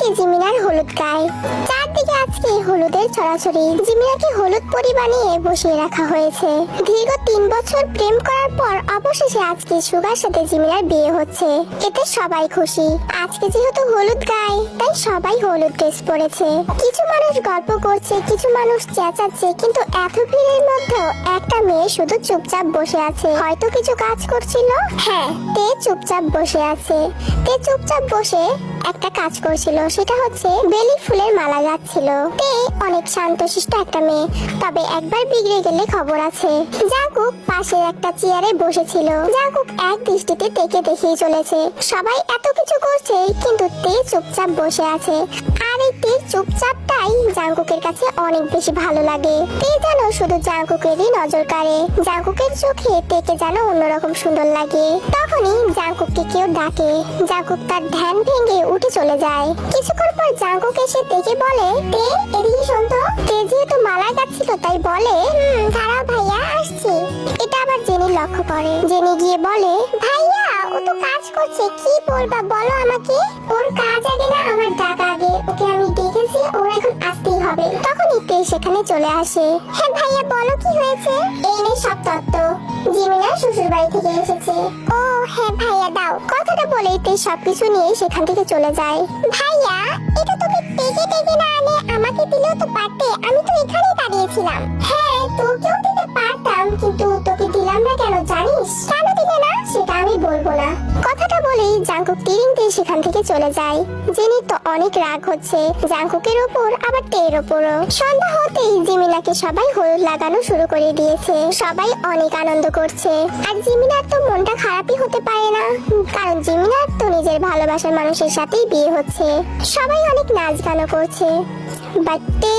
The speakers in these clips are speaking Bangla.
চারদিকে জিমিনার হলুদ গায়ে, চারদিকে আজকে হলুদের ছড়াছড়ি। জিমিনাকে হলুদ পরি বানিয়ে বসিয়ে রাখা হয়েছে। দীর্ঘ 3 বছর প্রেম করার পর অবশেষে আজকে সুগার সাথে জিমিনার বিয়ে হচ্ছে। এতে সবাই খুশি। আজকে যেহেতু হলুদ গায়ে তাই সবাই হলুদ ড্রেস পরেছে। কিছু মানুষ গল্প করছে, কিছু মানুষ চেঁচাচ্ছে, কিন্তু এত ভিড়ের মধ্যেও একটা মেয়ে শুধু চুপচাপ বসে আছে। হয়তো কিছু কাজ করছিল। হ্যাঁ, তে চুপচাপ বসে আছে। তে চুপচাপ বসে একটা কাজ করছিল, সেটা হচ্ছে বেলি ফুলের মালা গাচ্ছিল। তে অনেক শান্তশিষ্ট একটা মেয়ে, তবে একবার বিগড়ে গেলে খবর আছে। জাঙ্কুক পাশে একটা চেয়ারে বসেছিল। জাঙ্কুক এক দৃষ্টিতে তেকে দেখেই চলেছে। সবাই এত কিছু করছে কিন্তু তে চুপচাপ বসে আছে। আর এই তে চুপচাপটাই জাঙ্কুকের কাছে অনেক বেশি ভালো লাগে। তে যেন শুধু জাঙ্কুকেরই নজর কাড়ে। জাঙ্কুকের চোখে তেকে যেন অন্যরকম সুন্দর লাগে। তখনই জাঙ্কুককে কেউ ডাকে। জাঙ্কুক তার ধ্যান ভেঙে উঠে চলে যায়। কিছুক্ষণ পর জাঙ্কুক এসে তেকে বলে, তে এদিকে শোন তো। তে যেহেতু মালা গাচ্ছিল তাই বলে, দাঁড়াও ভাইয়া, আসছি। এটা আবার জেনি লক্ষ্য করে। জেনি গিয়ে বলে, ভাইয়া ও তো কাজ করছে, কি বলবা বলো আমাকে। ওর কাজ আগে না আমার ডাক আগে। ওকে আমি দেখেছি, ওর এখন আসতেই হবে। তখনই তে সেখানে চলে আসে। হ্যাঁ ভাইয়া বলো কি হয়েছে। এই নে সব তত্ত্ব। জিমিনা শ্বশুর বাড়ি থেকে এসেছে। ও হ্যাঁ ভাইয়া দাও। কথাটা বলেই তে সবকিছু নিয়ে সেখান থেকে চলে যায়। ভাইয়া এটা তুমি টেকে টেকে না আনে আমাকে দিলেও তো পারতে, আমি তো এখানেই দাঁড়িয়েছিলাম। হ্যাঁ তোকেও দিতে পারতাম, কিন্তু তোকে দিলাম না কেন জানিস? কেন দিলে না সেটা আমি বলবো না। কথাটা বলেই জাঙ্কুক টিরিং দিয়ে সেখান থেকে চলে যায়। জেনির তো অনেক রাগ হচ্ছে, জাঙ্কুকের ওপর আবার টের ওপরও। সন্ধ্যা হতেই জিমিনাকে সবাই হলুদ লাগানো শুরু করে দিয়েছে। সবাই অনেক আনন্দ করছে। আর জিমিনার তো মনটা খারাপই হতে পারে না, কারণ জিমিনার তো নিজের ভালোবাসার মানুষের সাথেই বিয়ে হচ্ছে। সবাই অনেক নাচ গানও করছে। বাট তে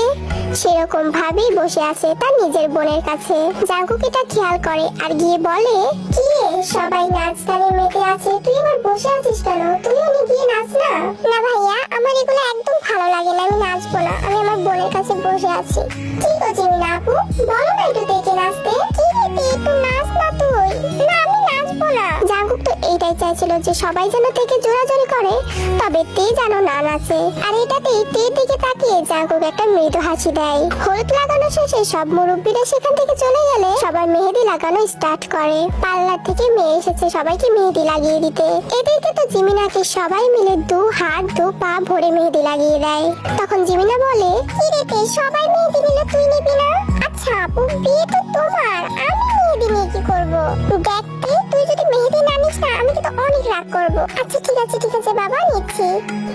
সেরকম ভাবেই বসে আছে তার নিজের বোনের কাছে। জাঙ্কুক এটা খেয়াল করে আর গিয়ে বলে, কি রে সবাই নাচ গানে মেতে আছে, তুই আবার বসে আছিস কেন? তুই গিয়ে নাচ না। না ভাইয়া আমার এগুলো একদম ভালো লাগে না, আমি নাচবো না, আমি আমার বোনের কাছে বসে আছি। কি গো জিমিনা আপু, বলো না একটু দেখে নাচতে। কি রে তে একটু নাচ না তুই। না আমি নাচবো না। জাঙ্কুক তো এইটাই চাইছিল যে সবাই যেন তেকে জোরাজোরি করে, তবে তে যেন না নাচে। আর এটাতেই তের দিকে তাকিয়ে জাঙ্কুক একটা মৃদু হাসি দেয়। হলুদ লাগানো শেষে সব মুরব্বীরা সেখান থেকে চলে গেলে সবাই মেহেদি লাগানো স্টার্ট করে। পার্লার থেকে মেয়ে এসেছে সবাইকে মেহেদি লাগিয়ে দিতে। এদিকে তো জিমিনাকে সবাই মিলে 2 হাত 2 পা ভরে মেহেদি লাগিয়ে দেয়। তখন জিমিনা বলে, কি রে তে সবাই মেহেদি নিল, তুই নিবি না? আচ্ছা আপু বিয়ে তো তোমার, আমি মেহেদি নিয়ে কি করবো? দেখতে তুই যদি মেহেদি না নিস না আমি কিন্তু অনেক রাগ করবো। আচ্ছা ঠিক আছে বাবা নিচ্ছি।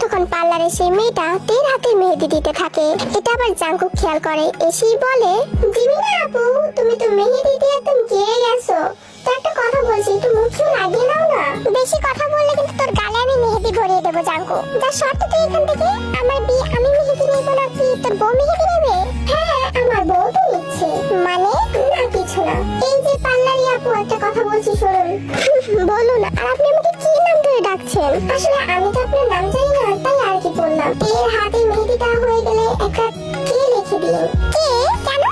তখন পার্লারে সেই মেয়েটা তের হাতে মেহেদি দিতে থাকে। এটা আবার জাঙ্কুক খেয়াল করে, এসেই বলে, জিমিনা আপু তুমি তো মেহেদি দিয়ে একদম গেড়ে গেছো। তো একটা কথা বলছি, একটু মুখে লাগিয়ে নাও না। বেশি কথা বললে কিন্তু তোর গালে আমি মেহেদি ভরিয়ে দেবো জাঙ্কু। যা শর্ত তুই এখান থেকে। আমার বিয়ে আমি মেহেদি নেবো না, কি তোর বউ মেহেদি নেবে? হ্যাঁ আমার বউ তো নিচ্ছে। মানে না কিছু না। এই যে পার্লারি আপু একটা কথা বলছি শুনুন। বলুন। আর আপনি আমাকে কি নাম ধরে ডাকছেন? আসলে আমি তো আপনার নাম জানি না, তাই আর কি বললাম। এর হাতে মেহেদিটা হয়ে গেলে একটা কে লিখে দিন। কে? কেন?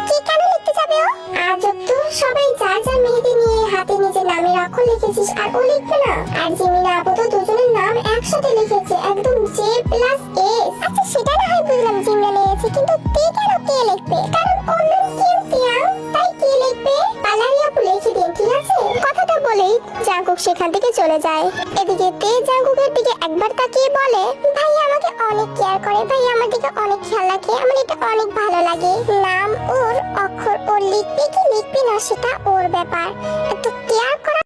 কি কেন লিখতে যাবে ও? আজব তো, সবাই যার যার মেহেদি নিয়ে হাতে নিজের নামের অক্ষর লিখেছিস আর ও লিখবে না? আর জিমিনা আপু তো দুজনের নাম একসাথে লিখেছে, একদম জে প্লাস এস। আচ্ছা সেটা না হয় বুঝলাম জিমিনা নিয়েছে, কিন্তু তে কেন কে লিখবে? কারণ ওর নাম কিউতিয়া, তাই কে লিখবে? পার্লারি আপু লিখে দিন ঠিক আছে? কথাটা বলেই জাঙ্কুক সেখান থেকে চলে যায়। এদিকে তে জাঙ্কুকের দিকে একবার তাকিয়ে বলে, ভাই আমাকে অনেক কেয়ার করে, ভাই আমার দিকে অনেক খেয়াল রাখে, আমার এটা অনেক ভালো লাগে। নাম ওর, অক্ষর ওর, লিখবে কি লিখবে না সেটা ওর ব্যাপার। এত কেয়ার করা